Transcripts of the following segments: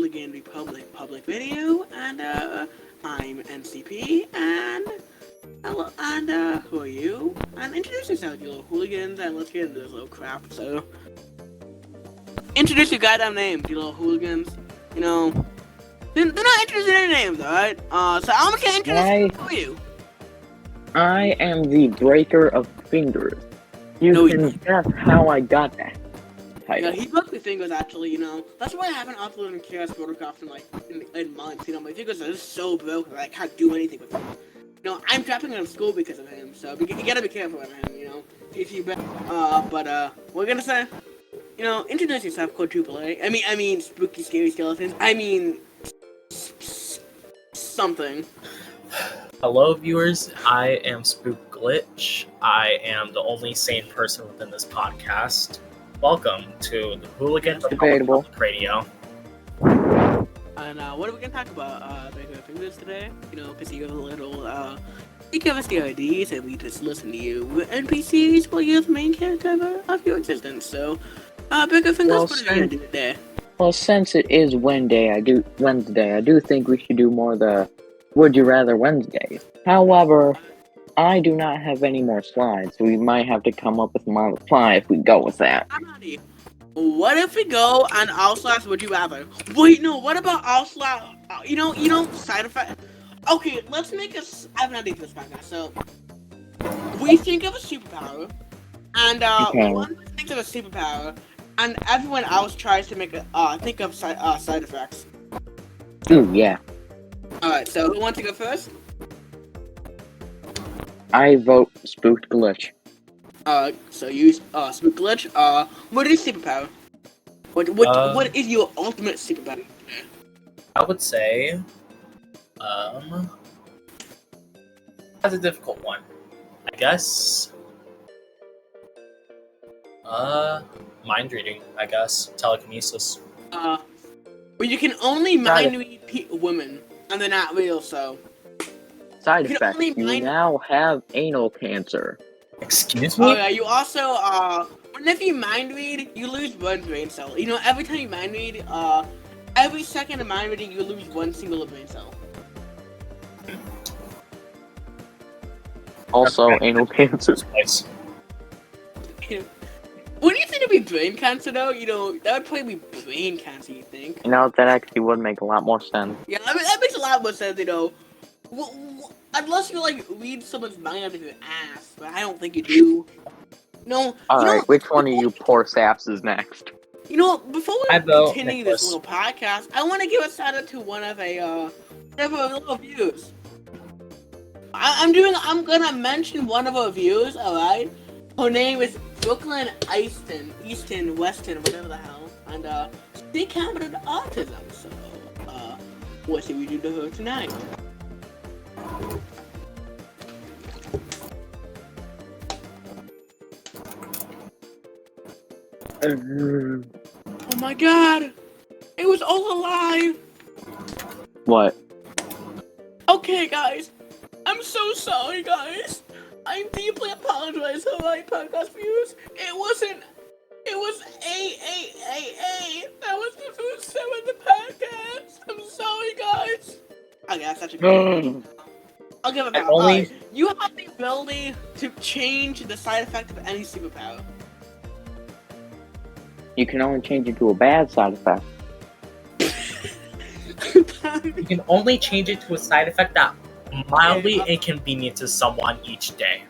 Hooligan Republic public video, and I'm NCP, and hello, and who are you? And introduce yourself, you little hooligans, and let's get into this little crap. So, introduce your goddamn names, you little hooligans. You know, they're not introducing their names, alright? So I'm gonna introduce who are you? I am the breaker of fingers. You can guess how I got that title. Yeah, he broke the fingers actually, you know. That's why I haven't uploaded Chaos Photographs in months, you know. My fingers are just so broken that I can't do anything with them. You know, I'm dropping out of school because of him, so you gotta be careful with him, you know. We're gonna say, you know, introduce yourself, Quadruple A. I mean, spooky, scary skeletons. I mean, something. Hello viewers, I am Spook Glitch. I am the only sane person within this podcast. Welcome to the Hooligan Public Radio. And what are we gonna talk about, Breaker of Fingers today? You know, because you have a little, you give us the IDs and we just listen to you. We're NPCs while you're the main character of your existence, so, Breaker of Fingers, what are you gonna do today? Well, since it is Wednesday, I do think we should do more of the Would You Rather Wednesdays. However, I do not have any more slides, so we might have to come up with them on the fly if we go with that. I'm ready. What if we go on all slash Would You Rather? Wait, no, what about all slash, you know, side effect? Okay, let's make a, I've not for this podcast, so, we think of a superpower, and, one person thinks of a superpower, and everyone else tries to make a, think of side effects. Ooh, yeah. Alright, so who wants to go first? I vote Spooked Glitch. So you, Spook Glitch, what is superpower? What is your ultimate superpower? I would say, that's a difficult one. I guess, mind reading, I guess. Telekinesis. Well, you can only mind read women, and they're not real, so. Side effects. You now have anal cancer. Excuse me? Oh yeah, you also, whenever you mind read, you lose one brain cell. You know, every time you mind read, every second of mind reading, you lose one single brain cell. Also, anal cancer. Nice. What do you think would be brain cancer, though? You know, that would probably be brain cancer, you think? You know, that actually would make a lot more sense. Yeah, I mean, that makes a lot more sense, you know. Unless you, like, read someone's mind out of your ass, but I don't think you do. No. Alright, which one of you poor saps is next? You know, before we continue this little podcast, I want to give a shout out to one of our little views. I'm gonna mention one of our views, alright? Her name is Brooklyn Easton, Weston, whatever the hell, and she commented autism, so what should we do to her tonight? Oh my god! It was all a lie! What? Okay, guys. I'm so sorry, guys. I deeply apologize for my podcast views. It was A. That was the first time of the podcast. I'm sorry, guys. Okay, that's such a good I'll give it back. You have the ability to change the side effect of any superpower. You can only change it to a bad side effect. You can only change it to a side effect that mildly inconveniences someone each day.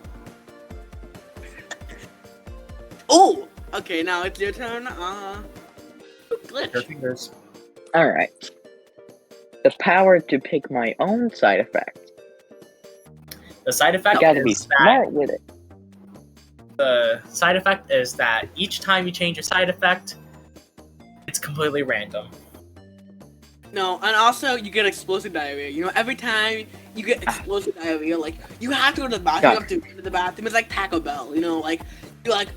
Oh! Okay, now it's your turn. Glitch. Your fingers. Alright. The power to pick my own side effects. The side effect You gotta be smart with it. The side effect is that each time you change your side effect, it's completely random. No, and also you get explosive diarrhea. You know, every time you get explosive diarrhea, like, you have to go to the bathroom. You have to go to the bathroom. It's like Taco Bell, you know, like, you're like...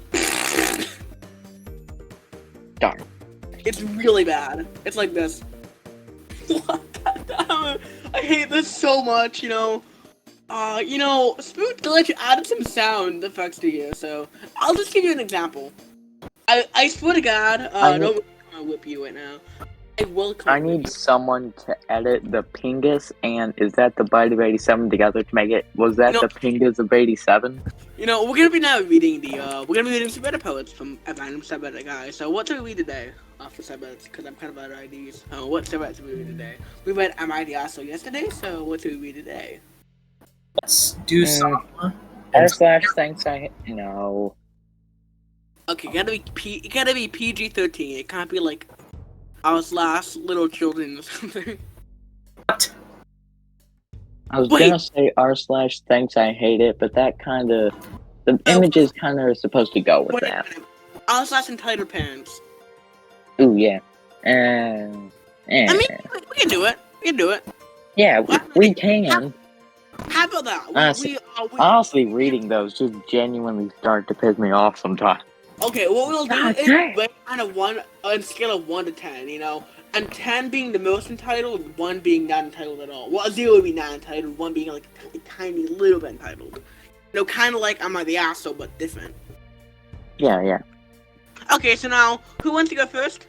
Darn. It's really bad. It's like this. God damn it. I hate this so much, you know. You know, Spook Glitch added some sound effects to you, so I'll just give you an example. I swear to God, nobody's gonna whip you right now. I will I come with need you. someone to edit the Pingus and is that the Bite of 87 together to make it. Was that the Pingus of 87? We're gonna be now reading we're gonna be reading some better poets from a random subreddit guy. So what do we read today? For subreddits, because I'm kind of out of IDs. What subreddits did we read today? We read MID also yesterday, so what do we read today? Let's do some. R/thanks no. Okay, it gotta be PG-13. It can't be like /little children or something. What? I was gonna say r/thanks I hate it, but that the images kind of are supposed to go with that. /entitled parents. Ooh, yeah. I mean, we can do it. We can do it. Yeah, we can. How about that? Honestly, reading those just genuinely start to piss me off sometimes. Okay, what we'll do is rate on a scale of 1 to 10, and 10 being the most entitled, 1 being not entitled at all. Well, 0 would be not entitled, 1 being like a tiny little bit entitled. Kind of like I'm the asshole, but different. Yeah. Okay, so now, who wants to go first?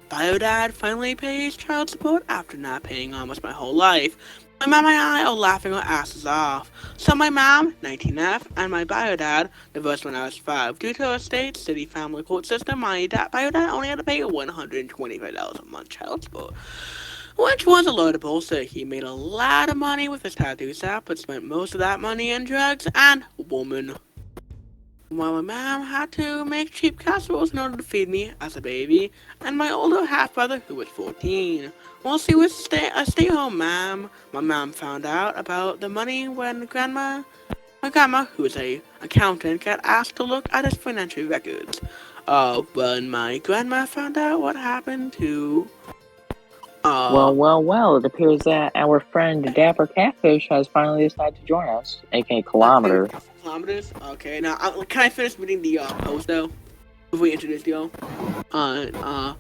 Bio dad finally pays child support after not paying almost my whole life. My mom and I are laughing our asses off. So my mom, 19F, and my bio dad divorced when I was 5. Due to a state, city family court system, my bio dad only had to pay $125 a month child support. Which was a load of bullshit. He made a lot of money with his tattoo shop, but spent most of that money in drugs and woman. While my mom had to make cheap casseroles in order to feed me as a baby, and my older half-brother, who was 14. While she was a stay-home mom, my mom found out about the money when my grandma, who is an accountant, got asked to look at his financial records. When my grandma found out what happened to... Well, it appears that our friend Dapper Catfish has finally decided to join us, aka Kilometer. Kilometers? Okay, now, can I finish reading the post, though? Before we introduce you all?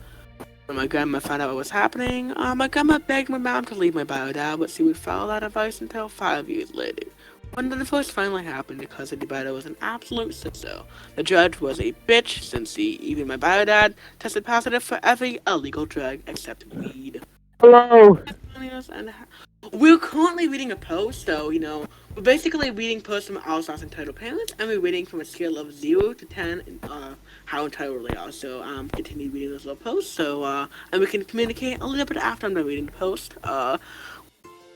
When my grandma found out what was happening, my grandma begged my mom to leave my bio dad, but she would follow that advice until 5 years later. When the divorce finally happened, because the bio was an absolute sicko, the judge was a bitch since even my bio dad tested positive for every illegal drug except weed. Hello! We're currently reading a post, so, we're basically reading posts from all sorts of entitled parents, and we're reading from a scale of 0 to 10, how entitled they are. So, continue reading those little posts, so, and we can communicate a little bit after I'm done reading the post.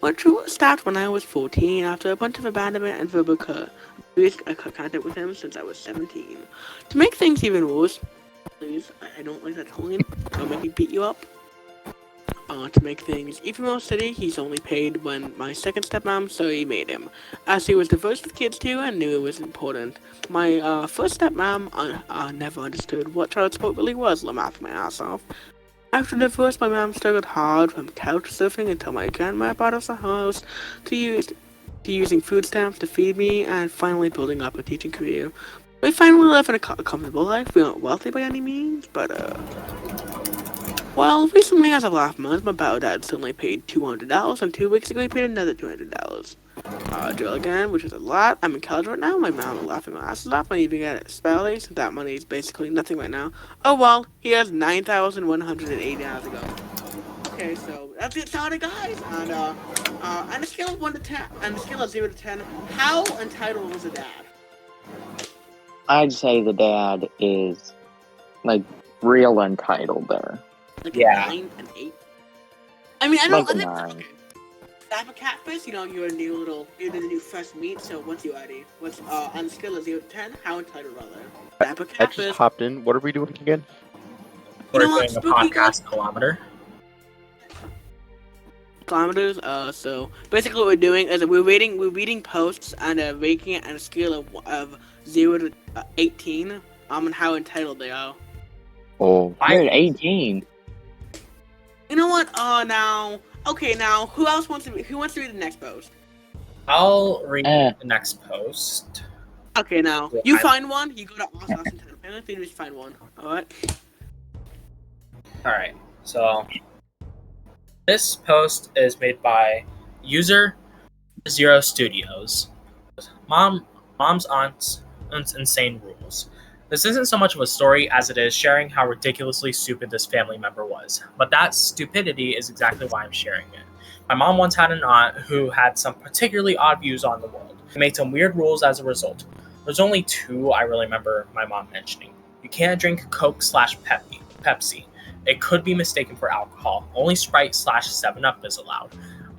Which started when I was 14, after a bunch of abandonment and verbal I cut contact with him since I was 17. To make things even worse, please, I don't like that tone, don't make me beat you up. To make things even more shitty, he's only paid when my second stepmom, so he made him. As he was divorced with kids too and knew it was important. My first stepmom never understood what child support really was, laughing my ass off. After the divorce, my mom struggled hard from couch surfing until my grandma bought us a house, to using food stamps to feed me, and finally building up a teaching career. We finally live in a comfortable life. We aren't wealthy by any means, but well, recently as of last month, my bio dad suddenly paid $200, and 2 weeks ago he paid another $200. Drill again, which is a lot. I'm in college right now. My mom is laughing my asses off. I even get it spelling, so that money is basically nothing right now. Oh well, he has $9,180 to go. Okay, so that's it, started, guys. And on a scale of 1 to 10, on a scale of 0 to 10, how entitled was the dad? I'd say the dad is like real entitled there. Like a 9 and 8. I mean, I don't. Like a 9. Okay. Dapper Catfish, you're the new fresh meat. So what's your ID? What's on the scale of 0 to 10? How entitled are they? Dapper Catfish. I just hopped in. What are we doing again? We're doing a podcast Kilometer. Kilometers. So basically, what we're doing is we're reading posts and ranking it on a scale of 0 to 18. On how entitled they are. Oh, you're at 18. You know what? Now, who wants to read the next post? I'll read the next post. Okay, now, you find one, you go to all sauce and title. You just find one. Alright? Alright, so this post is made by user Zero Studios. Mom's aunt's insane rules. This isn't so much of a story as it is sharing how ridiculously stupid this family member was. But that stupidity is exactly why I'm sharing it. My mom once had an aunt who had some particularly odd views on the world. She made some weird rules as a result. There's only two I really remember my mom mentioning. You can't drink Coke/Pepsi. It could be mistaken for alcohol. Only Sprite/7-Up is allowed.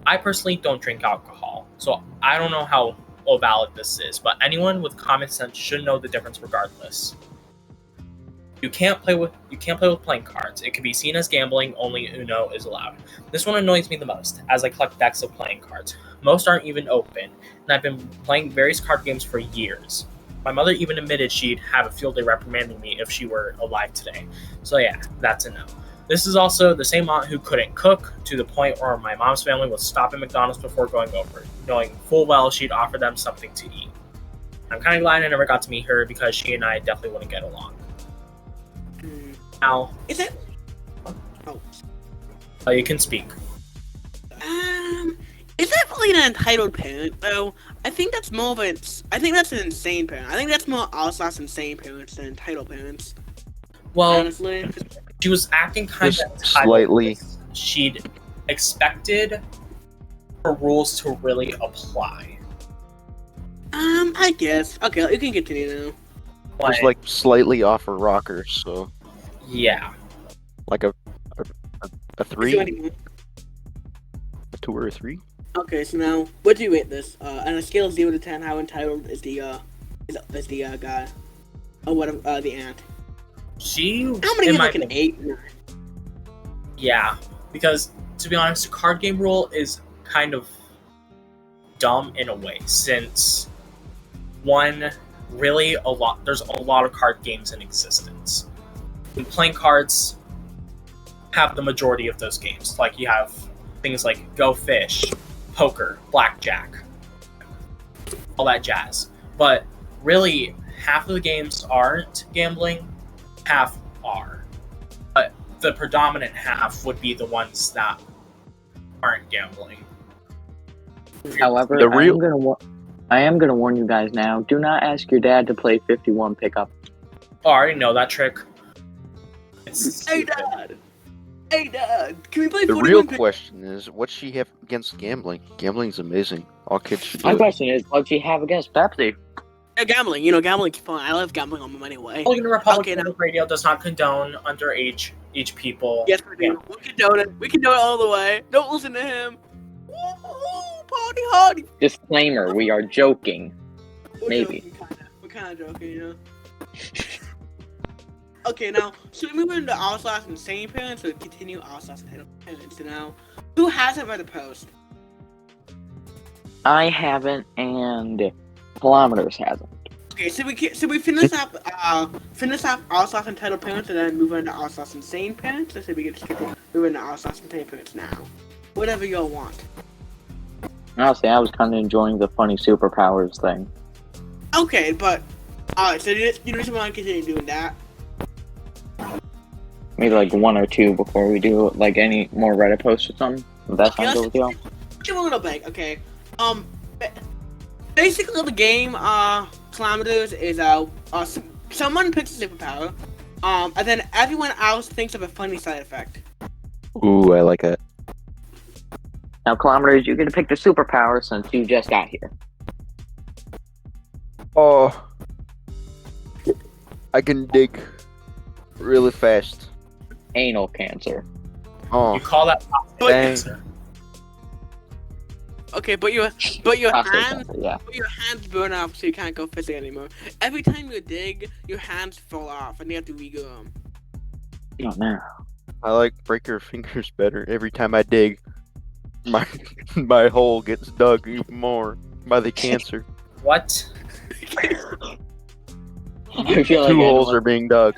I personally don't drink alcohol, so I don't know how valid this is, but anyone with common sense should know the difference regardless. You can't play with playing cards. It could be seen as gambling. Only Uno is allowed. This one annoys me the most, as I collect decks of playing cards. Most aren't even open, and I've been playing various card games for years. My mother even admitted she'd have a field day reprimanding me if she were alive today. So yeah, that's a no. This is also the same aunt who couldn't cook, to the point where my mom's family would stop at McDonald's before going over, knowing full well she'd offer them something to eat. I'm kind of glad I never got to meet her because she and I definitely wouldn't get along. Now, Is it? you can speak. Is that really an entitled parent though? I think that's more of a. I think that's an insane parent. I think that's more Alsace insane parents than entitled parents. Well, Honestly. she was acting kind Just of entitled. slightly. She'd expected her rules to really apply. I guess. Okay, you can continue now. Just like slightly off her rocker, so Yeah. like a So 3, anyway, a 2 or a 3. okay, so now what do you rate this? On a scale of 0 to 10, how entitled is the guy? Oh, what the aunt? She. I'm gonna give like an 8. Yeah, because to be honest, the card game rule is kind of dumb in a way, since there's a lot of card games in existence. And playing cards have the majority of those games. Like you have things like Go Fish, poker, blackjack, all that jazz. But really, half of the games aren't gambling, half are. But the predominant half would be the ones that aren't gambling. However, I am gonna warn you guys now. Do not ask your dad to play 51 pickup. Oh, I already know that trick. It's Hey stupid. dad! Hey dad! Can we play The 41 real pick- question is, what's she have against gambling? Gambling's amazing. All kids should do My it. question is, what do you have against Pepsi? Yeah, gambling. Gambling's fun. I love gambling on my money anyway. Hooligan Republic Okay, now- Public Radio does not condone underage people. Yes, we do. Yeah. We condone it. We condone it all the way. Don't listen to him. Woo, party hardy. Disclaimer: we are joking. We're Maybe. joking, kinda. We're kind of joking, Okay, now, so we move into Alsace insane parents, so continue Alsace entitled parents. So now, who hasn't read the post? I haven't, and Kilometers hasn't. Okay, so we finish up Alsace entitled parents, and then move on to Alsace insane parents. So we can just move into Alsace insane parents now. Whatever y'all want. Honestly, I was kind of enjoying the funny superpowers thing. Okay, but alright, so you just want to continue doing that? Maybe like 1 or 2 before we do like any more Reddit posts or something. If that sounds good with you. Give a little bit, okay. Basically the game, Kilometers is someone picks a superpower, and then everyone else thinks of a funny side effect. Ooh, I like that. Now, Kilometers, you get to pick the superpower since you just got here. Oh, I can dig really fast. Anal cancer. Oh, You call that prostate Dang. cancer. Okay, but your Prostate hands, cancer, yeah. burn off, so you can't go fishing anymore. Every time you dig, your hands fall off, and you have to regrow them. Oh, no. I like break your fingers better. Every time I dig, my hole gets dug even more by the cancer. What? I feel like 2 holes are being dug.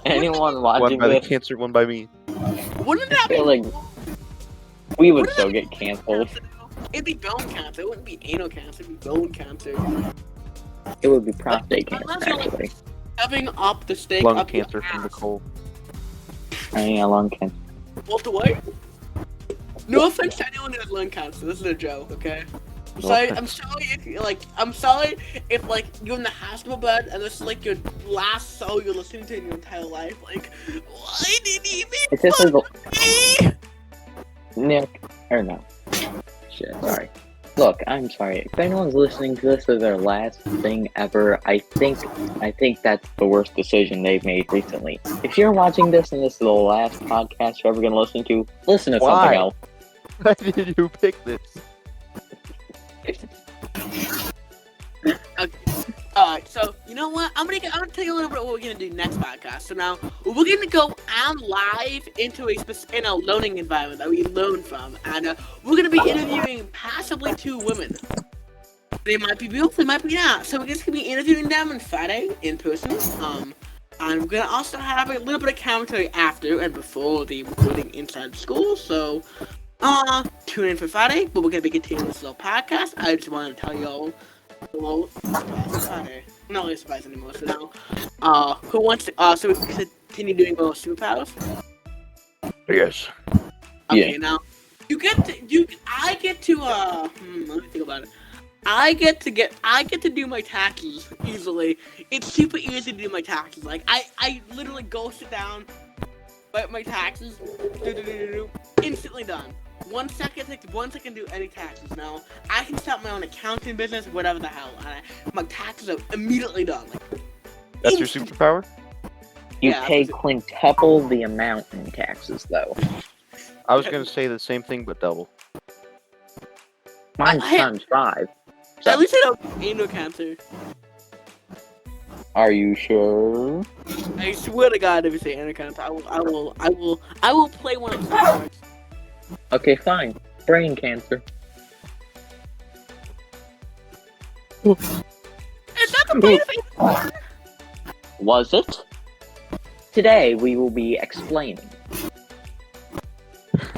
anyone One watching by the this, cancer, one by me. Wouldn't I that be feel like we would Wouldn't still that get canceled. It'd be bone cancer. It wouldn't be anal cancer. It'd be bone cancer. It would be prostate cancer, Unless you're, like, actually. Shoving up the steak Lung up your cancer from the ass. cold. Yeah, lung cancer. Walter White? No offense to anyone who has lung cancer. This is a joke, okay? I'm sorry if you I'm sorry if you're in the hospital bed and this is your last song you're listening to in your entire life. Why did he If this is me? Nick, or no. Shit, sorry. Look, I'm sorry. If anyone's listening to this as their last thing ever, I think that's the worst decision they've made recently. If you're watching this and this is the last podcast you're ever gonna listen to something else. Why did you pick this? Okay. Alright, so you know what? I'm gonna tell you a little bit what we're gonna do next podcast. So now we're gonna go on live into in a learning environment that we learn from, and we're gonna be interviewing possibly 2 women. They might be beautiful, they might be not. So we're just gonna be interviewing them on Friday in person. And we're gonna also have a little bit of commentary after and before the recording inside school. So tune in for Friday, but we're gonna be continuing this little podcast. I just wanted to tell y'all. Hello, Friday. Not really surprised anymore. So now, who wants to? So we can continue doing little superpowers. Yes. Okay, Yeah. now I get to. Let me think about it. I get to do my taxes easily. It's super easy to do my taxes. I literally go sit down, write my taxes, instantly done. 1 second, takes 1 second to do any taxes. Now, I can start my own accounting business, whatever the hell. My taxes are immediately done. That's your superpower? You Yeah, pay quintuple the amount in taxes, though. I was gonna say the same thing, but double. Mine's times 5. At least I don't anal cancer. Are you sure? I swear to God, if you say anal cancer, I will play one of the cards. Okay, fine. Brain cancer. Is that the point of it? Was it? Today we will be explaining.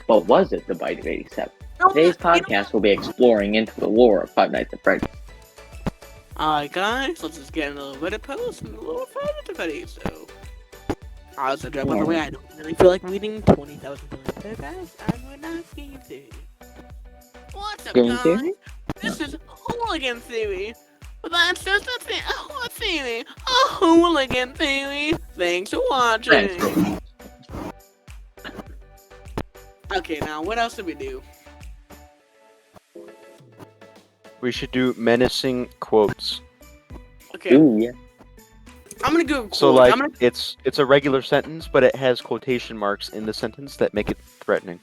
But was it the Bite of 87? Today's podcast will be exploring into the lore of Five Nights at Freddy's. Alright guys, let's just get in a little bit of post and a little further to Freddy's, so... I was by the way, I don't really feel like reading 20,000 times, so guys, I'm not game theory. What's up, guys? This is Hooligan Theory. But that's just a thing, a theory, a Hooligan Theory. Thanks for watching. Okay, now what else do we do? We should do menacing quotes. Okay, Ooh, yeah. I'm gonna go. So it's a regular sentence, but it has quotation marks in the sentence that make it threatening.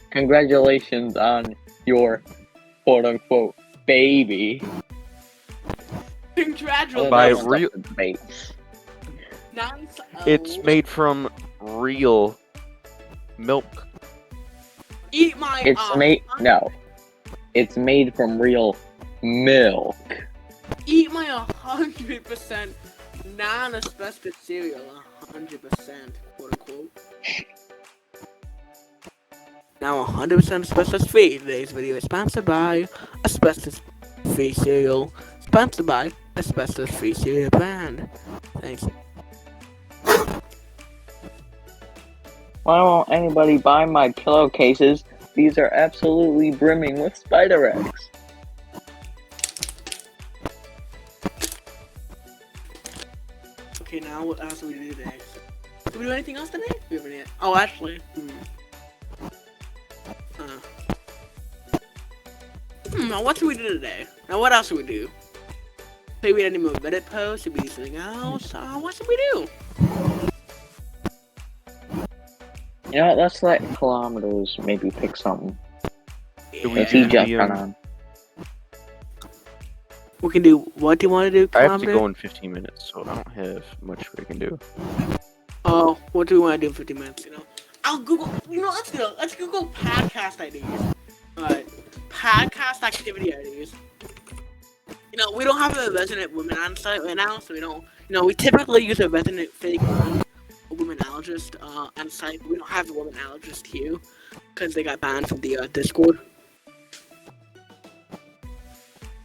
Congratulations on your quote-unquote baby. Congratulations. By That's real- the debate. Nice. It's made from real milk. Eat my. It's made from real milk. Eat my 100% non-asbestos cereal. 100%, quote unquote. Now 100% asbestos free. Today's video is sponsored by asbestos free cereal. Sponsored by asbestos free cereal brand. Thanks. Why won't anybody buy my pillowcases? These are absolutely brimming with spider eggs. Okay, now what else do we do today? Did we do anything else today? We haven't yet. Oh, actually. Now what should we do today? Now what else should we do? Maybe we had any more Reddit posts? Should we do something else? What should we do? You know what, let's let Kilometers maybe pick something. Do we If he do jumped the, on. We can do, what do you want to do, I have to Kilometer? go in 15 minutes, so I don't have much we can do. Oh, what do we want to do in 50 minutes, you know? I'll Google, let's do it. Let's Google podcast ideas. Alright, podcast activity ideas. We don't have a resident woman on site right now, so we don't, we typically use a resident fake womanologist on site, but we don't have a womanologist here, because they got banned from the Discord.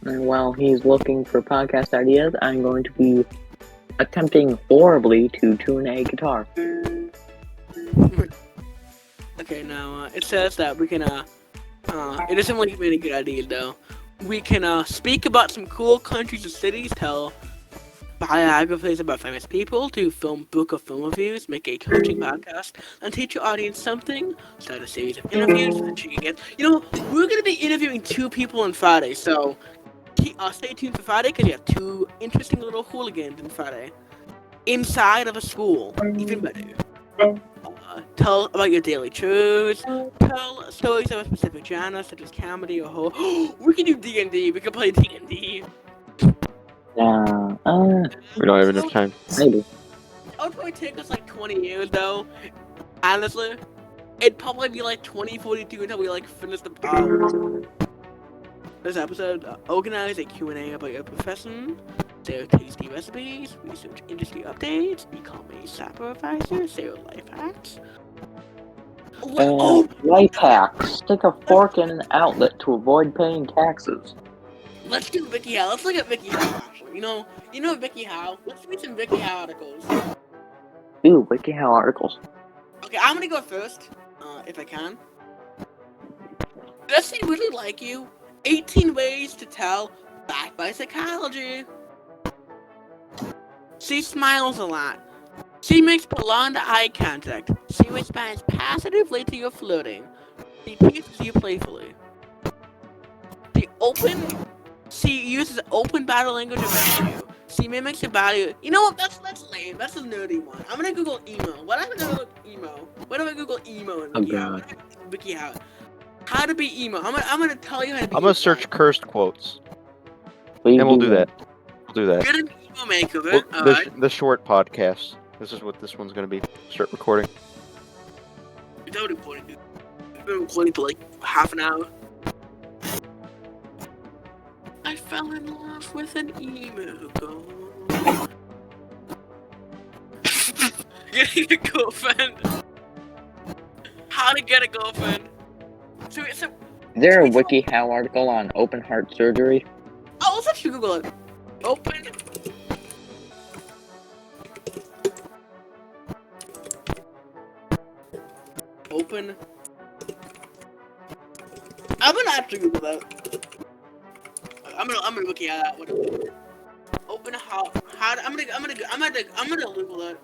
And while he's looking for podcast ideas, I'm going to be attempting horribly to tune a guitar. Okay, now it says that we can. It doesn't really give me any good ideas though. We can speak about some cool countries and cities, tell biographies about famous people, do book of film reviews, make a coaching podcast, and teach your audience something. Start a series of interviews with intriguing guests. We're gonna be interviewing 2 people on Friday, so stay tuned for Friday because you have 2 interesting little hooligans on Friday inside of a school. Even better. Tell about your daily chores. Tell stories of a specific genre, such as comedy or horror. We can do D&D. We can play D&D. We don't have enough time. Maybe. It would probably take us like 20 years, though. Honestly, it'd probably be like 2042 until we like finish this episode. Organize a Q&A about your profession. Share tasty recipes, research industry updates, become a supervisor, share life hacks. Life hacks. Stick a fork in an outlet to avoid paying taxes. Let's do Vicky Howe. Let's look at Vicky Howe, actually. You know Vicky Howe? Let's read some Vicky Howe articles. Ooh, WikiHow articles. Okay, I'm gonna go first, if I can. Does she really like you? 18 ways to tell, backed by psychology. She smiles a lot. She makes prolonged eye contact. She responds positively to your flirting. She teases you playfully. She uses open body language around you. She mimics your body. You know what? That's lame. That's a nerdy one. I'm gonna Google emo. What if I Google emo? What if I Google emo and Wiki Howe? Wiki Howe. How to be emo. I'm gonna tell you how to be. I'm gonna search cursed quotes, Please and we'll do that. We'll do that. Get an emo makeover. Well, the short podcast. This is what this one's gonna be. Start recording. Without recording, dude. We've been recording for like half an hour. I fell in love with an emo girl. Getting a girlfriend. How to get a girlfriend. So, Is there a WikiHow article on open heart surgery? oh, let's actually Google it. Open. I'm gonna actually Google that. I'm gonna look at that. Open how? I'm gonna Google that.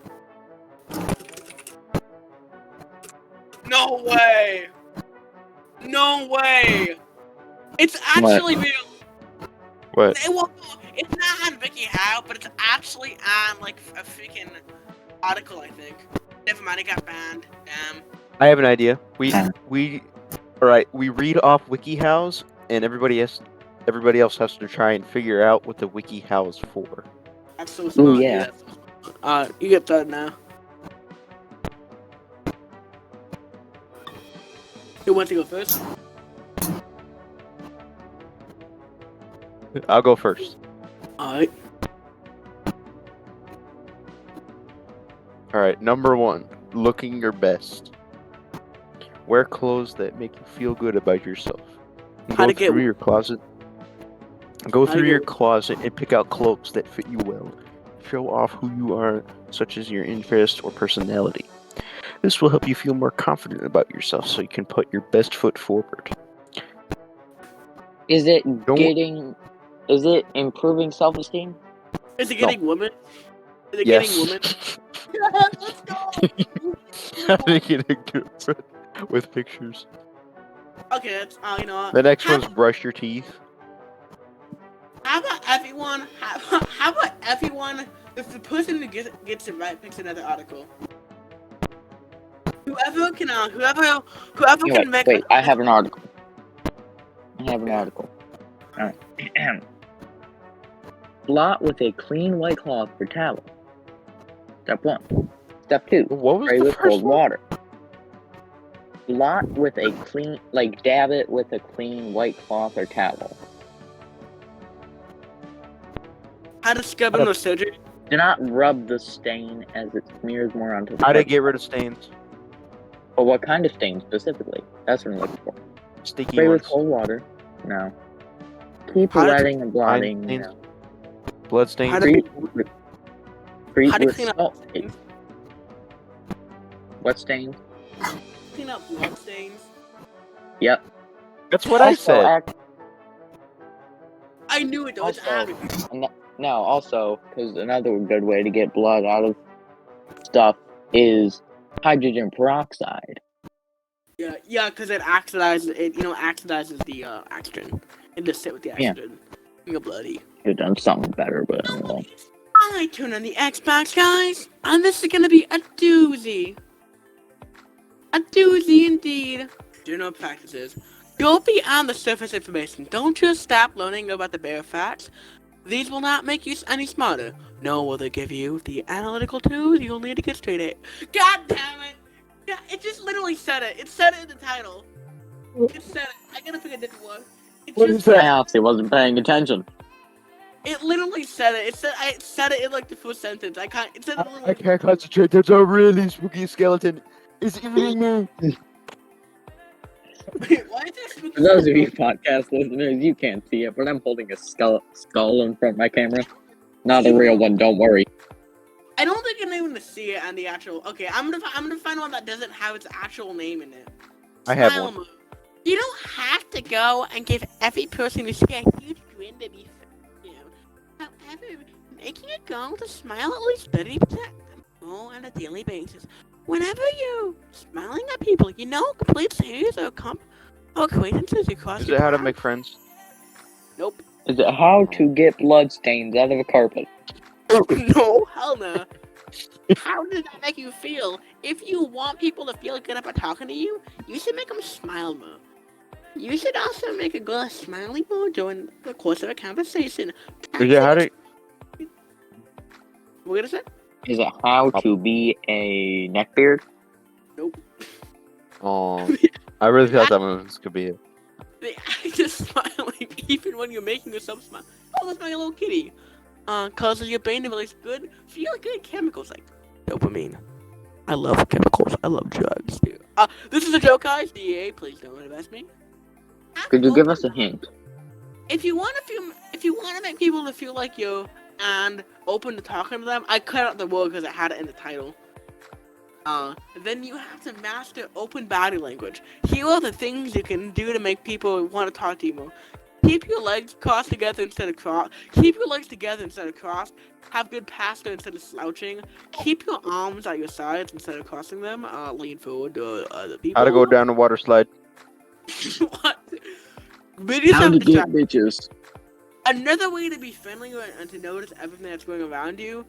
No way! No way! It's actually real. What? It's not on Vicky Howe, but it's actually on like a freaking article, I think. Never mind, it got banned. I have an idea. We read off WikiHows, and everybody else has to try and figure out what the WikiHow is for. That's so smart. Ooh, yeah. You get that now. Who wants to go first? I'll go first. Alright. Alright, number 1. Looking your best. Wear clothes that make you feel good about yourself. Go through your closet and pick out clothes that fit you well. Show off who you are, such as your interests or personality. This will help you feel more confident about yourself so you can put your best foot forward. Is it improving self-esteem? Is it getting women? Is it Yes. getting women? Let's go! How to get a girlfriend with pictures. Okay, that's you know what? The next one's brush your teeth. How about everyone? If the person who gets it right picks another article. Whoever can make. Wait, I have an article. Alright. Blot with a clean white cloth for towel. Step 1. Step 2. What was Spray the with first cold one? water. Blot with a clean, dab it with a clean white cloth or towel. How to scrub in the surgery? Do not rub the stain as it smears more onto the How to surface. get rid of stains. But what kind of stain specifically? That's what I'm looking for. Sticky Spray with ones. cold water. No. Keep How to- wetting and blotting. stains. No. Blood stains. How to- Treat How to with clean up salt. stains? What stains? clean up bloodstains. Yep. That's what I said. I knew it though. It's Also, Abby. also, because another good way to get blood out of stuff is hydrogen peroxide. Yeah, because it oxidizes the oxygen. It just sit with the oxygen. You're bloody. Could have done something better, but anyway. I turn on the Xbox, guys, and this is gonna be a doozy. A doozy indeed. General practices. Go beyond the surface information. Don't just stop learning about the bare facts. These will not make you any smarter. Nor will they give you the analytical tools you'll need to get straight A. God damn it! Yeah, it just literally said it. It said it in the title. It said it. I gotta pick a different one. I honestly wasn't paying attention. It literally said it. It said it in like the first sentence. I can't. It said it literally. I can't concentrate. There's a really spooky skeleton. It's eating me. Wait, why is there spooky? For those of you podcast listeners, you can't see it, but I'm holding a skull in front of my camera. Not a real one, don't worry. I don't think I'm able to see it on the actual. Okay, I'm gonna find one that doesn't have its actual name in it. I have Smile one. mode. You don't have to go and give every person who see a huge grin to be you. However, making a goal to smile at least 30% more on a daily basis. Whenever you're smiling at people, you know, complete strangers or acquaintances across Is your it how to path. make friends? Nope. Is it how to get blood stains out of a carpet? No, hell no. How does that make you feel? If you want people to feel good about talking to you, you should make them smile more. You should also make a girl smiley more during the course of a conversation. Is it how to? What gonna say? Is it how to be a neckbeard? Nope. Oh, I really thought that one could be it. The act of smiling, even when you're making yourself smile. Oh, that's my little kitty. Causes your brain to release feel good chemicals like dopamine. I love chemicals. I love drugs, dude. This is a joke, guys. DEA, please don't invest me. Could you give us a hint? If you want to make people to feel like you and open to talking to them, I cut out the word because it had it in the title. Then you have to master open body language. Here are the things you can do to make people want to talk to you more. Keep your legs crossed together instead of crossed. Keep your legs together instead of crossed. Have good posture instead of slouching. Keep your arms at your sides instead of crossing them. Lean forward to other people. How to go down a water slide? What? Videos How have to to get bitches. Another way to be friendly and to notice everything that's going around you,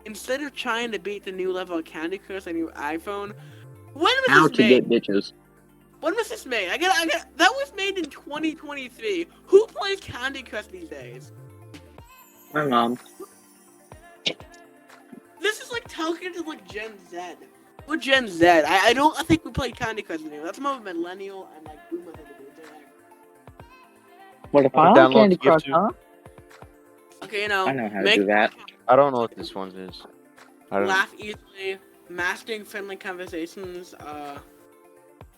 instead of trying to beat the new level of Candy Crush on your iPhone, when was How this to made? get bitches. When was this made? I got. That was made in 2023. Who plays Candy Crush these days? My mom. This is like talking to like Gen Z. We're Gen Z. I don't think we play Candy Crush anymore. That's more of a millennial and like boomer thing to do. What if How I to like download Candy the gift Crush, huh? Okay, you know. I know how to make do that. I don't know what this one is. I don't. Laugh easily, mastering friendly conversations,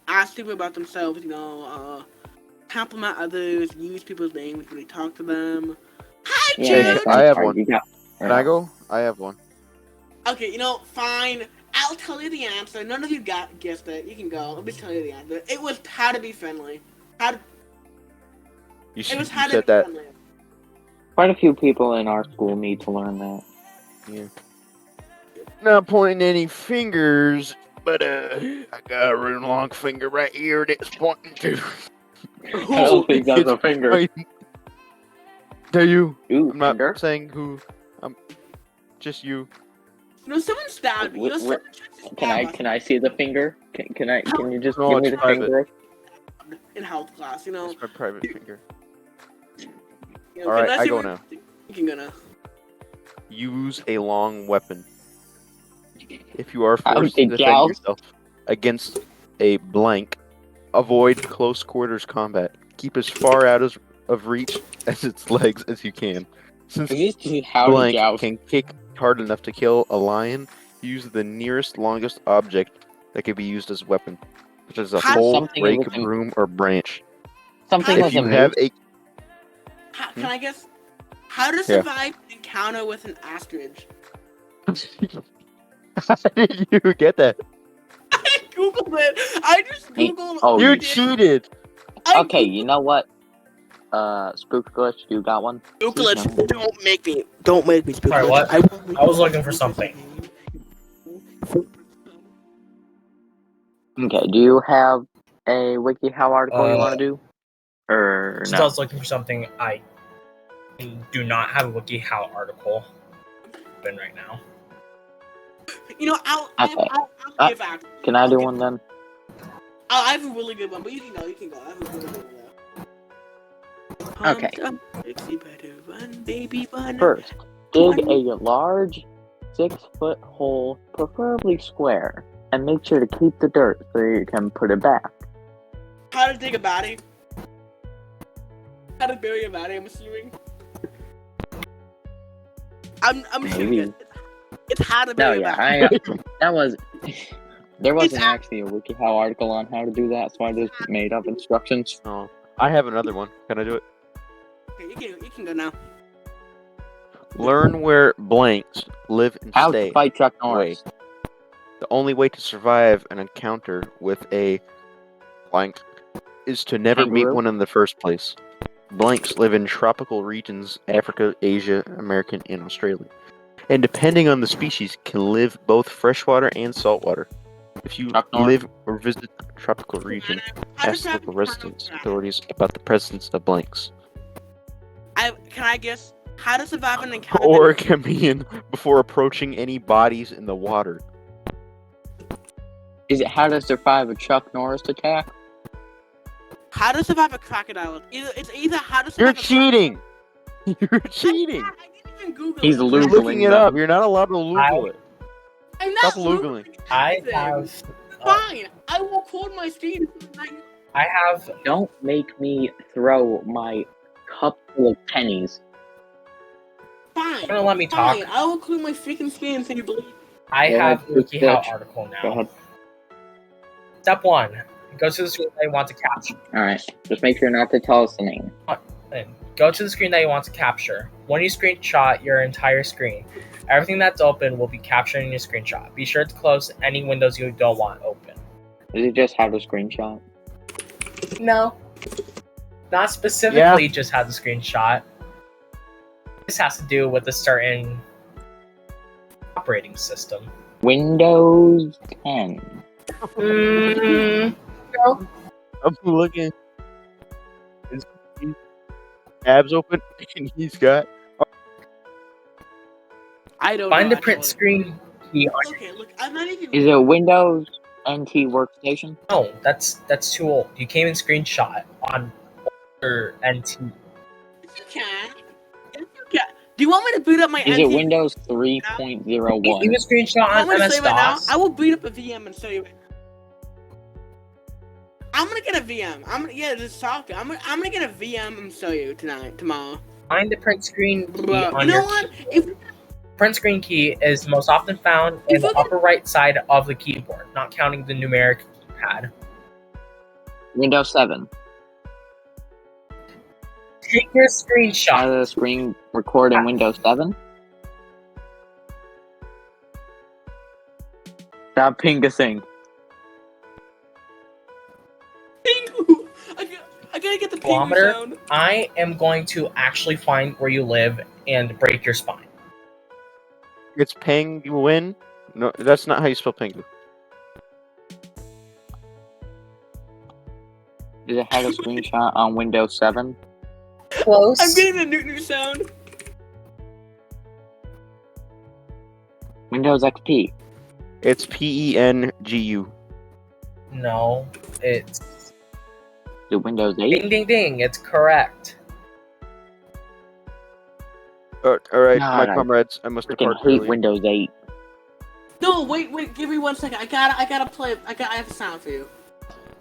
ask people about themselves, compliment others, use people's names when you talk to them. Hi, Yeah, Jude! I have Alright, one. you got- Can I go? I have one. Okay, fine. I'll tell you the answer. None of you guessed it. You can go. Let me tell you the answer. It was how to be friendly. You It was you how to said be that. friendly. Quite a few people in our school need to learn that. Yeah. Not pointing any fingers, but I got a really long finger right here that's pointing to. I don't think that's a finger. Do you? Ooh, I'm not finger? saying who. I'm just you. Someone stabbed me. Someone tried to stab us Can I see the finger? Can you just No, give me it's the private. finger? in health class, It's my private finger. You Alright, can I see go what- now. You can go now. Use a long weapon. If you are How forced to to defend joust? yourself against a blank, avoid close quarters combat. Keep as far out of reach as its legs as you can. Since This is how to blank joust. can kick hard enough to kill a lion, use the nearest longest object that can be used as a weapon, such as a How- pole, Something rake, with an- broom, or branch. Something How with If a you have mace. a Can I guess? How to survive an encounter with an ostrich? How did you get that? I googled it. I just googled. Oh, You you- cheated. Okay, you know what? Spook Glitch, you got one? Google No. it. Don't make me. Spook Sorry, Glitch. what? won't make I was you looking for something. Okay, do you have a WikiHow article you want to do? Or Since I was looking for something, I do not have a WikiHow article open right now. You know, I'll give out. Can I do one then? I have a really good one, but you can go. I have a really good one. Okay. Dixie better run, baby, run. First, dig a large 6-foot hole, preferably square, and make sure to keep the dirt so you can put it back. How to dig a body? How to bury a body? I'm assuming. I'm assuming Maybe. it's how to No, bury a yeah, body. that was. There wasn't It's actually a WikiHow article on how to do that, so I just made up instructions. Oh, I have another one. Can I do it? Okay, you can go now. Learn where blanks live and How stay. to fight Chuck Norris. The only way to survive an encounter with a blank is to never meet Kangaroo? one in the first place. Blanks live in tropical regions, Africa, Asia, America, and Australia. And depending on the species, can live both freshwater and saltwater. If you Chuck Norris? live or visit a tropical region, How ask does that local residents authorities about the presence of blanks. Can I guess? How to survive an encounter? Or a chameleon before approaching any bodies in the water. Is it how to survive a Chuck Norris attack? How to survive a crocodile? It's either how to survive You're a cheating! You're cheating! I didn't even Google He's it. You're Googling looking it them. up. You're not allowed to Google it. I'm not Stop Googling. I anything. have. Fine. I will record my screen. I have. Don't make me throw my cup full of pennies. Fine. You're gonna let me talk? Fine. I will include my freaking screen so you believe. I Go have a ahead, WikiHow bitch. article Go now. ahead. Step 1. Go to the screen that you want to capture. Alright, just make sure not to tell us the name. And go to the screen that you want to capture. When you screenshot your entire screen, everything that's open will be captured in your screenshot. Be sure to close any windows you don't want open. Is it just how to screenshot? No. Not specifically just how to screenshot. This has to do with a certain operating system. Windows 10. No. I'm looking. His tabs open, and he's got. I don't Find know, the print actually. screen key on. Okay, look, I'm not even. Is it Windows NT Workstation? No, that's too old. You can't even screenshot on older NT. You can. Yes, you can. Do you want me to boot up my Is NT? it Windows You 3.01? can screenshot You on want me to MS say right now? DOS. I will boot up a VM and show you. I'm gonna get a VM. Just talking. I'm gonna get a VM and show you tomorrow. Find the print screen key Bro, on you know your what? If print screen key is most often found in the upper right side of the keyboard, not counting the numeric keypad. Windows 7. Take your How screenshot. the screen record in Windows 7? Stop pingasing. Pingu, I gotta get the pingu Kilometer. sound. I am going to actually find where you live and break your spine. It's penguin. No, that's not how you spell penguin. Is it how to screenshot on Windows 7? Close. I'm getting the new sound. Windows XP. It's PENGU. No, it's Is it Windows 8? ding ding ding. It's correct. All right, God, my I comrades, I must Freaking depart hate early. Windows 8. No, wait, give me 1 second. I gotta play. I have a sound for you.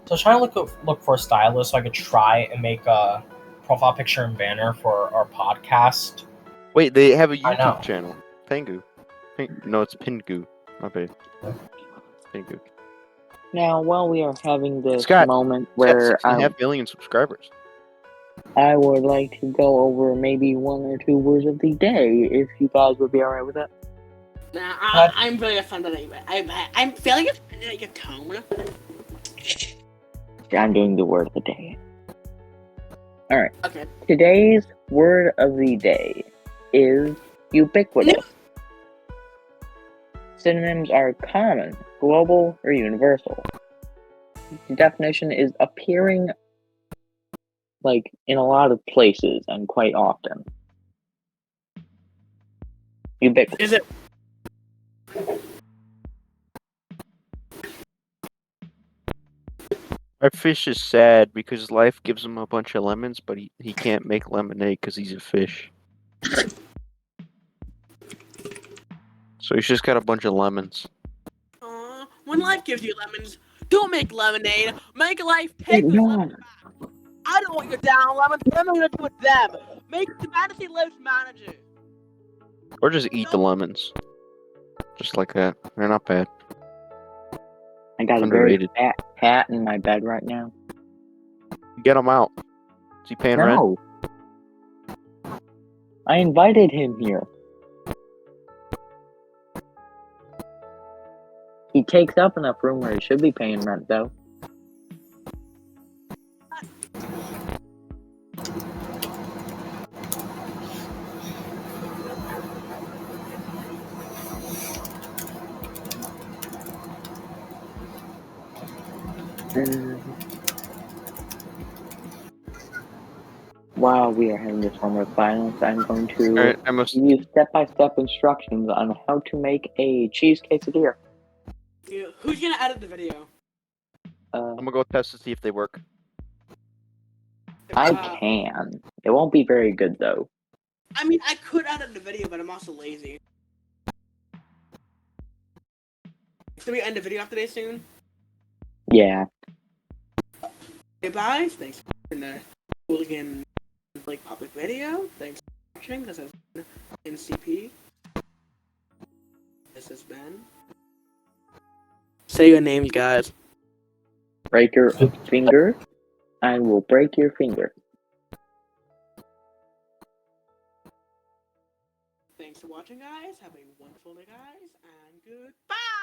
So I was trying to look for a stylus so I could try and make a profile picture and banner for our podcast. Wait, they have a I know. YouTube channel. Pengu. No, it's Pingu. Okay. Pingu. Now, while we are having this Scott, moment It's got where 6.5 million subscribers. I would like to go over maybe 1 or 2 words of the day, if you guys would be alright with that. Nah, But- I'm really offended at you. I'm feeling offended at your tone. I'm doing the word of the day. Alright. Okay. Today's word of the day is ubiquitous. Synonyms are common, global, or universal. The definition is appearing like in a lot of places and quite often. Ubiquitous. Is it? Our fish is sad because life gives him a bunch of lemons, but he can't make lemonade because he's a fish. So he's just got a bunch of lemons. When life gives you lemons, don't make lemonade. Make life Wait, take those no. lemons back. I don't want your down lemons. What am I gonna do with them? Make the fantasy lives manager. Or just eat the lemons. Just like that. They're not bad. I got a Underrated. very fat cat in my bed right now. Get him out. Is he paying rent? No. I invited him here. He takes up enough room where he should be paying rent, though. While we are having this moment of silence, I'm going to Alright, I must. give you step-by-step instructions on how to make a cheese quesadilla. Who's gonna edit the video? I'm gonna go test to see if they work. I can. It won't be very good, though. I mean, I could edit the video, but I'm also lazy. So we end the video after this soon. Yeah. Okay, bye. Thanks for watching the Hooligan like public video. Thanks for watching. This has been NCP. This has been. Say your names, guys. Break your finger. I will break your finger. Thanks for watching, guys. Have a wonderful day, guys, and goodbye.